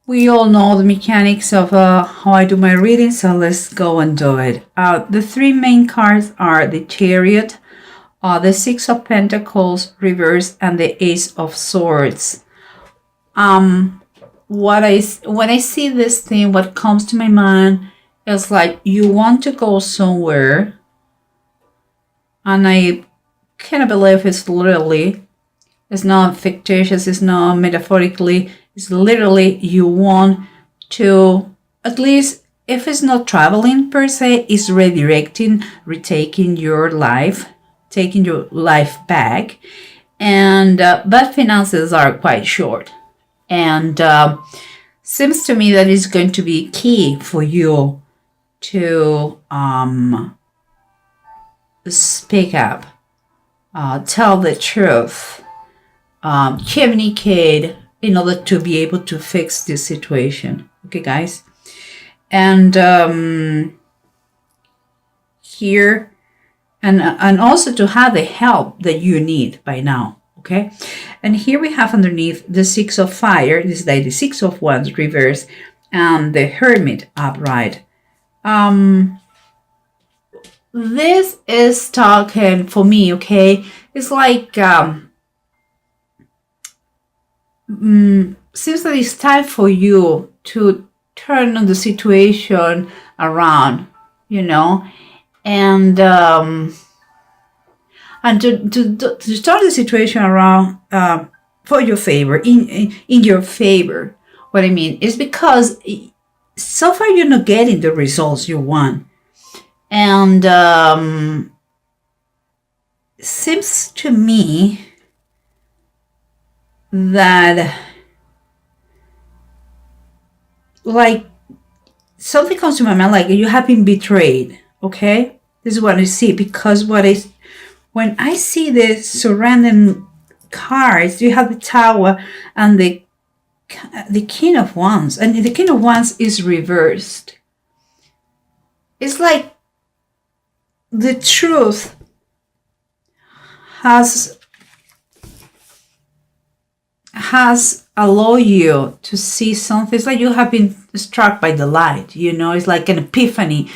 We all know the mechanics of how I do my reading, so let's go and do it. The three main cards are the Chariot, the Six of Pentacles reverse, and the Ace of Swords. When I see this thing, what comes to my mind is like you want to go somewhere, and I cannot believe it's literally, it's not fictitious, it's not metaphorically. It's literally you want to, at least if it's not traveling per se, it's redirecting, retaking your life, taking your life back. And but finances are quite short. And seems to me that it's going to be key for you to speak up, tell the truth, communicate, in order to be able to fix this situation. Okay, guys? And here, and also to have the help that you need by now. Okay? And here we have underneath the Six of Fire. This is like the Six of Wands reverse and the Hermit upright. This is talking for me, okay? It's like seems that it's time for you to turn the situation around, you know, and to turn the situation around for your favor, in your favor. What I mean is because so far you're not getting the results you want, and seems to me that like something comes to my mind, like you have been betrayed. Okay, this is what I see, because when I see the surrounding cards, you have the Tower and the King of Wands, and the King of Wands is reversed. It's like the truth has allowed you to see something. It's like you have been struck by the light, you know. It's like an epiphany.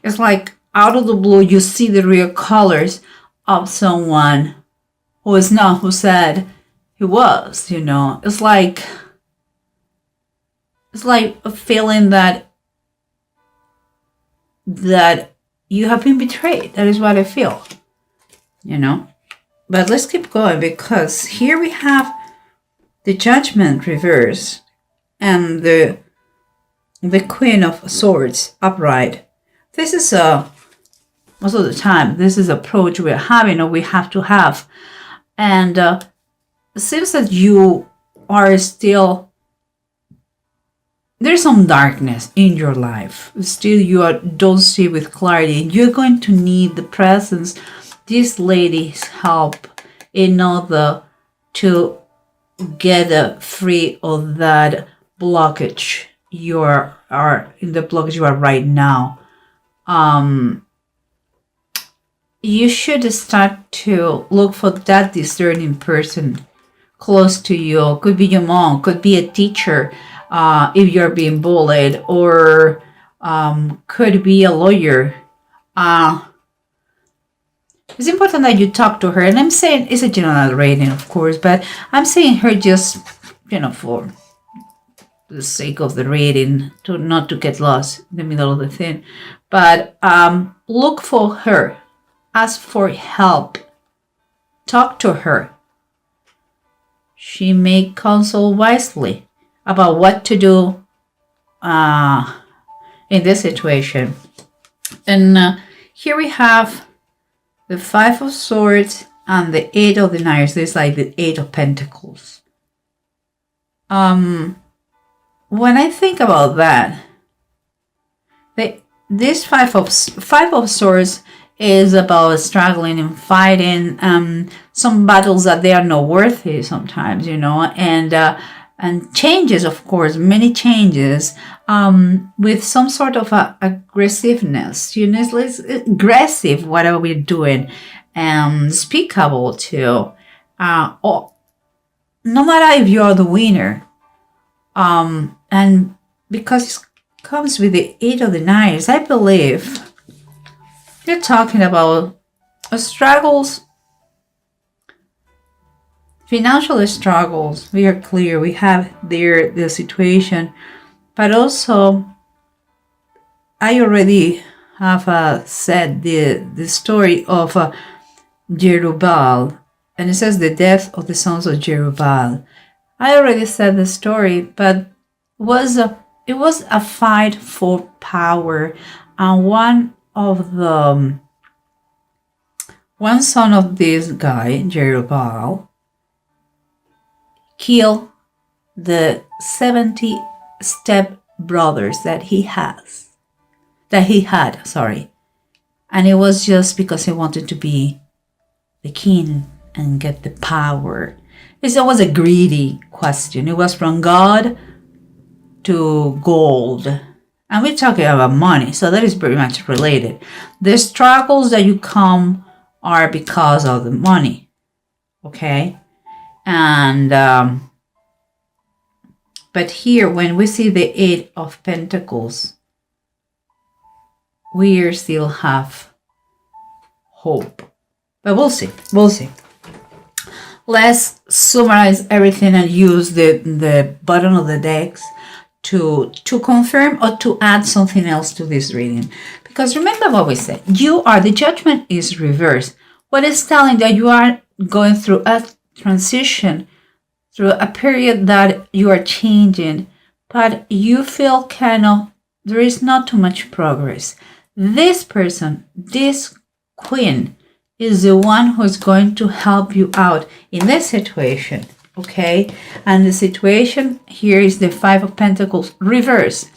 It's like out of the blue you see the real colors of someone who is not who said he was, you know. It's like a feeling that you have been betrayed. That is what I feel, you know. But let's keep going, because here we have the Judgment reverse and the Queen of Swords upright. This is most of the time, this is approach we're having, or we have to have. And it seems that you are still, there's some darkness in your life. Still you don't see with clarity. You're going to need the presence, this lady's help, in order to get free of that blockage you are in the blockage you are right now. You should start to look for that discerning person close to you. Could be your mom, could be a teacher if you're being bullied, or could be a lawyer. It's important that you talk to her, and I'm saying it's a general rating, of course, but I'm saying her just, you know, for the sake of the reading, not to get lost in the middle of the thing. But look for her, ask for help, talk to her. She may counsel wisely about what to do in this situation. And here we have the Five of Swords and the Eight of the Knives. This is like the Eight of Pentacles. When I think about that, this Five of Swords is about struggling and fighting some battles that they are not worthy sometimes, you know, and changes, of course, many changes, with some sort of aggressiveness, you know. It's aggressive, whatever we're doing, speakable too. Or no matter if you're the winner, And because it comes with the Eight of the Knives, I believe you're talking about struggles, financial struggles. We are clear. We have there the situation, but also I already have said the story of Jerubbaal, and it says the death of the sons of Jerubbaal. I already said the story, but it was a fight for power, and one son of this guy, Jerubbaal, killed the 70 step brothers that he had, sorry. And it was just because he wanted to be the king and get the power. It was a greedy question. It was from God to gold. And we're talking about money, so that is pretty much related. The struggles that you come are because of the money. Okay? And but here, when we see the Eight of Pentacles, we still have hope. But we'll see. We'll see. Let's summarize everything and use the bottom of the decks to confirm or to add something else to this reading. Because remember what we said. The judgment is reversed. What is telling that you are going through a transition, through a period that you are changing, but you feel there is not too much progress. This person, this queen, is the one who is going to help you out in this situation, okay? And the situation here is the Five of Pentacles reverse.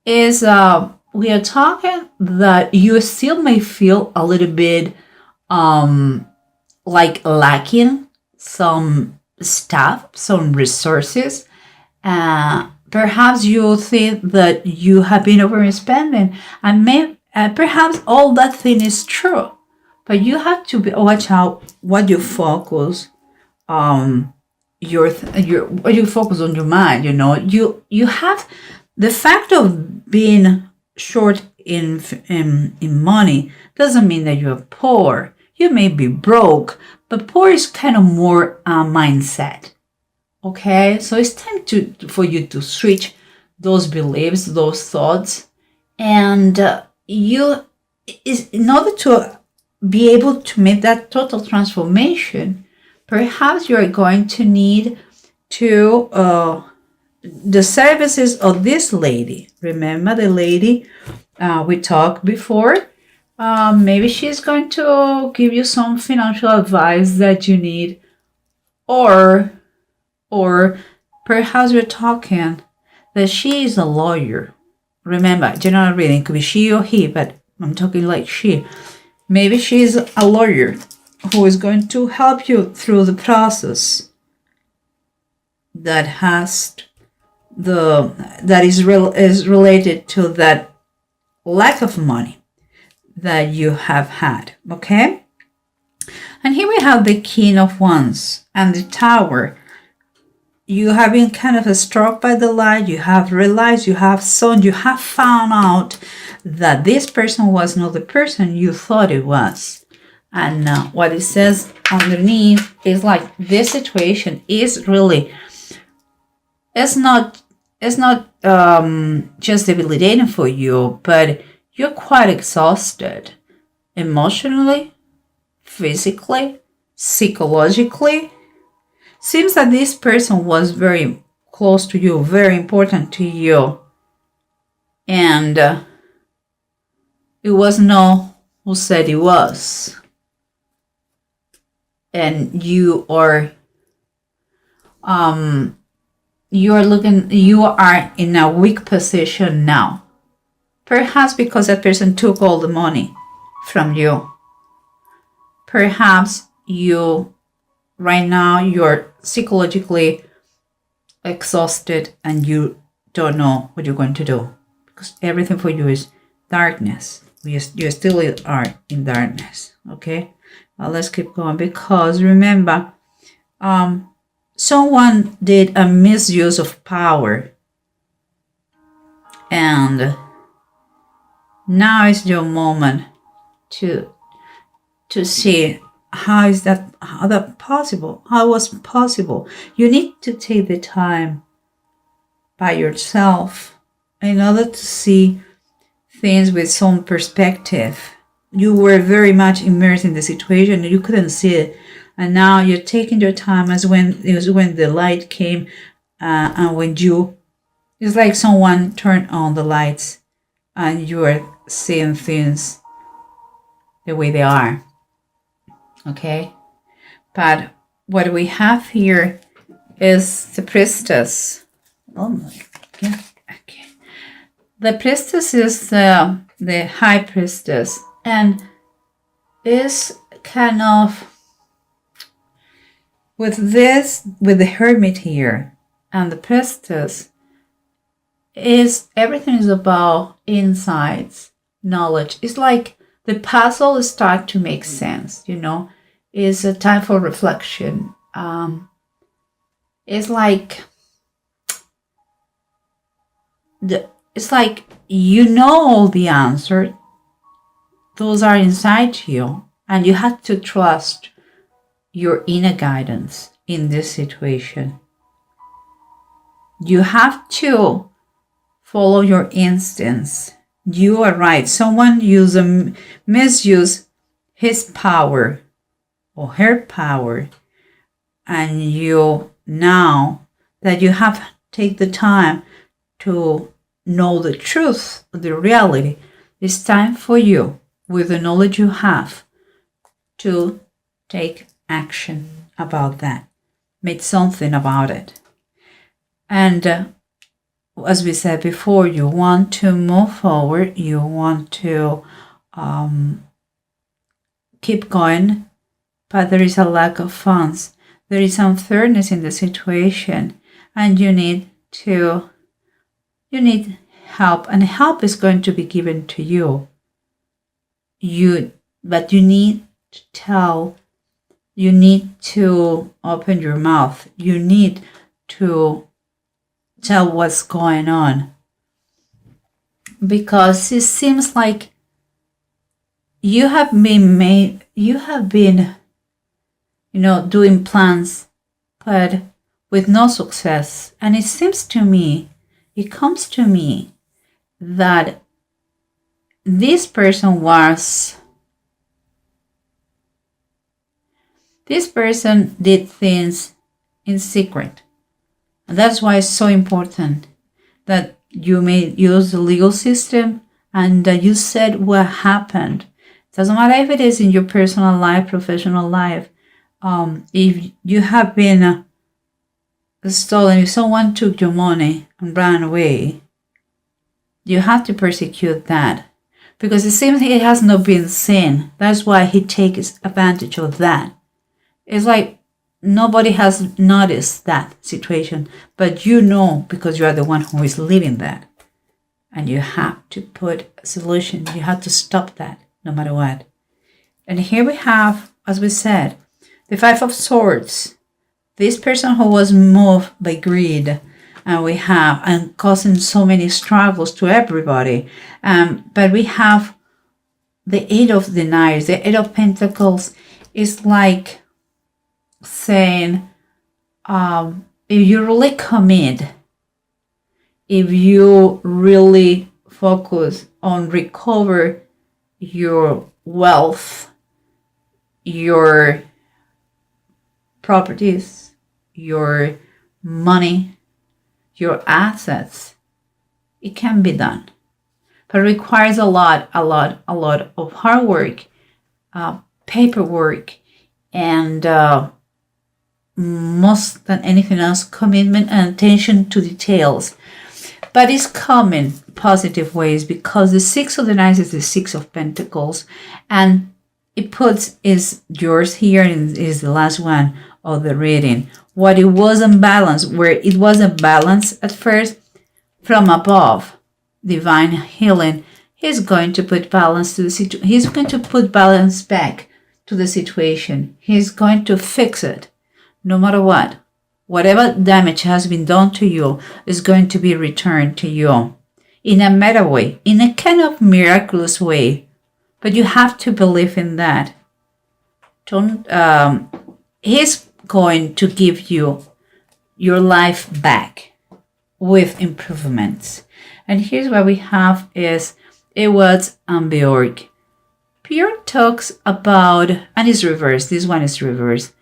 We are talking that you still may feel a little bit like lacking some stuff, some resources. Perhaps you think that you have been overspending, and perhaps all that thing is true. But you have to watch out what you focus what you focus on your mind. You have the fact of being short in money doesn't mean that you're poor. You may be broke, but poor is kind of more a mindset. Okay, so it's time for you to switch those beliefs, those thoughts, and in order to be able to make that total transformation, perhaps you're going to need the services of this lady. Remember the lady we talked before? Maybe she's going to give you some financial advice that you need, or perhaps you're talking that she is a lawyer. Remember, general reading could be she or he, but I'm talking like she. Maybe she's a lawyer who is going to help you through the process that is related to that lack of money that you have had. Okay? And here we have the King of Wands and the Tower. You have been kind of struck by the light. You have realized, you have found out that this person was not the person you thought it was. And what it says underneath is like this situation is really, it's not just debilitating for you, but you're quite exhausted emotionally, physically, psychologically. Seems that this person was very close to you, very important to you, and it was not who said it was. And you are in a weak position now. Perhaps because that person took all the money from you. Perhaps right now you're psychologically exhausted and you don't know what you're going to do, because everything for you is darkness. You still are in darkness. Okay, well, let's keep going, because remember, someone did a misuse of power, and now is your moment to see how that possible, how it was possible. You need to take the time by yourself in order to see things with some perspective. You were very much immersed in the situation and you couldn't see it, and now you're taking your time as when the light came, and when it's like someone turned on the lights and you are seeing things the way they are. Okay, but what we have here is the priestess. Oh my God. Okay, the priestess is the high priestess, and is kind of with the hermit here, and the priestess is everything is about insights, knowledge. It's like the puzzle start to make sense, It's a time for reflection. It's like all the answers. Those are inside you, and you have to trust your inner guidance in this situation. You have to follow your instincts. You are right. Someone misuse his power or her power, and you, now that you have take the time to know the truth, the reality, it's time for you, with the knowledge you have, to take action about that. Make something about it. And as we said before, you want to move forward, you want to keep going, but there is a lack of funds. There is unfairness in the situation, and you need help, and help is going to be given to you. But you need to tell, you need to open your mouth, you need to tell what's going on, because it seems like you have been doing plans, but with no success. And it comes to me that this person did things in secret. And that's why it's so important that you may use the legal system and that you said what happened. It doesn't matter if it is in your personal life, professional life. If you have been stolen, if someone took your money and ran away, you have to persecute that, because it seems it has not been seen. That's why he takes advantage of that. It's like nobody has noticed that situation, but because you are the one who is living that, and you have to put a solution. You have to stop that no matter what. And here we have, as we said, the Five of Swords. This person who was moved by greed, and causing so many struggles to everybody. But we have the Eight of Deniers. The Eight of Pentacles is like saying, if you really commit, if you really focus on recover your wealth, your properties, your money, your assets, it can be done. But it requires a lot of hard work, paperwork, and most than anything else, commitment and attention to details. But it's coming positive ways, because the Six of the Knights is the Six of Pentacles, and is yours here, and is the last one of the reading. What it wasn't balanced, where it wasn't balanced at first, from above, divine healing, he's going to put balance to the situation. He's going to put balance back to the situation. He's going to fix it, no matter what. Whatever damage has been done to you is going to be returned to you in a meta way, in a kind of miraculous way. But you have to believe in that. He's going to give you your life back with improvements. And here's what we have is Ewad's and Bjork. Bjork talks about, and it's reversed. This one is reversed.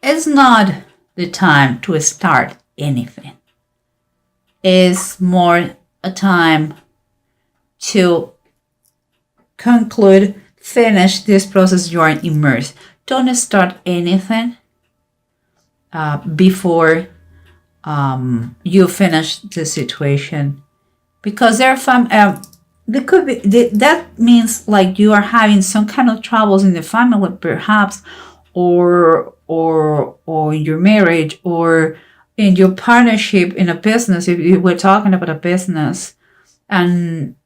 It's not the time to start anything. It's more a time to conclude, finish this process you are immersed. Don't start anything before you finish the situation, because there could be that means like you are having some kind of troubles in the family, perhaps, or in your marriage, or in your partnership, in a business. If you were talking about a business, and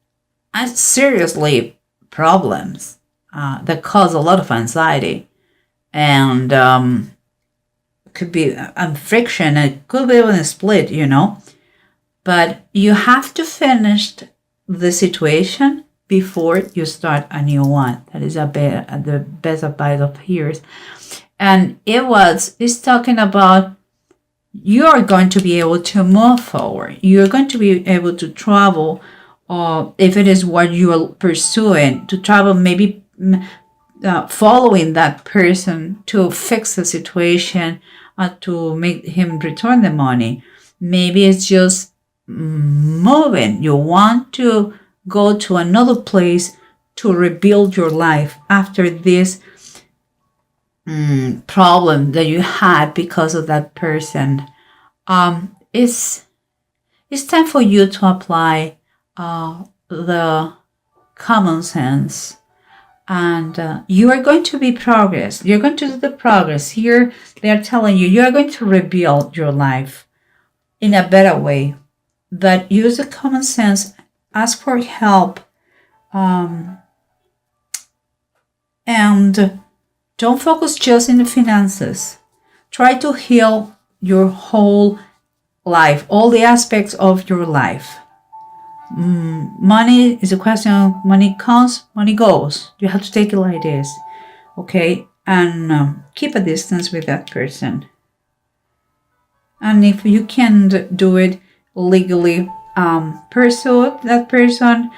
seriously problems that cause a lot of anxiety, and could be friction, it could be even a split, but you have to finish the situation before you start a new one. That is the best advice of yours. And it's talking about you are going to be able to move forward. You're going to be able to travel, if it is what you are pursuing, to travel, maybe following that person to fix the situation, to make him return the money. Maybe it's just moving. You want to go to another place to rebuild your life after this problem that you had because of that person. It's time for you to apply the common sense, and you are going to be progress. You're going to do the progress. Here they're telling you are going to rebuild your life in a better way. But use the common sense, ask for help, and don't focus just in the finances. Try to heal your whole life, all the aspects of your life. Money is a question of money comes, money goes. You have to take it like this, okay? And keep a distance with that person. And if you can't do it legally, pursue that person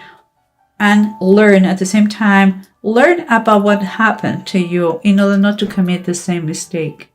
and learn at the same time. Learn about what happened to you in order not to commit the same mistake.